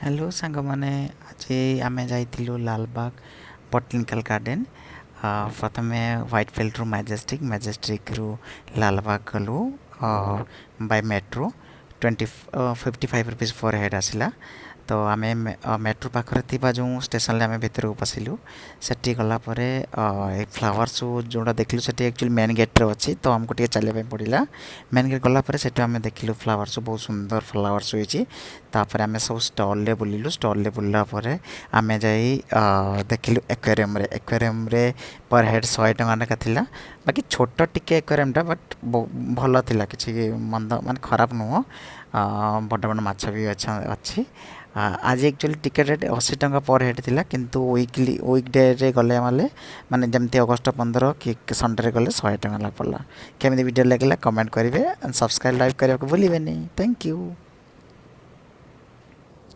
Hello सांग मैंने आज आम जाइलु लालबाग बटनिकल गार्डन। प्रथमे व्हाइट फील्ड रु मैजेस्टिक मैजेस्टिक रु लालबाग गलु by metro 55 rupees per head आसला। तो आम मेट्रो पाखे जो स्टेशन आम भितर को पशिलु से गलापर फ्लावर शो जोड़ा देखलु से एक्चुअली मेन गेट्रे अच्छी तो आमको टे चलने पड़ा। मेन गेट गलापर से आम देखलु फ्लावर शो बहुत सुंदर फ्लावर शो होती। तापर आम सब स्टल बुलिलु स्टल बुलला आम जाई देखिलु एक्वेरियम रे पर हेड 100 टଙ୍କା लेखा थिला। बाकी छोट टिके एक्वेरियम टा बट भल थिला किछि मंद माने खराब नुह। बड़ बड़ माछ भी अच्छी। आज एक्चुअली टिकेट रेट 80 टଙ୍କା पर हेड थिला किंतु वीकडे रे गले माने जमती अगस्ट 15 कि संडे रे गले 100 टଙ୍କା ला पड़ला। केमिति वीडियो लागला कमेंट करेंगे, सब्सक्राइब लाइक करने को भूलिए नहीं। Thank you.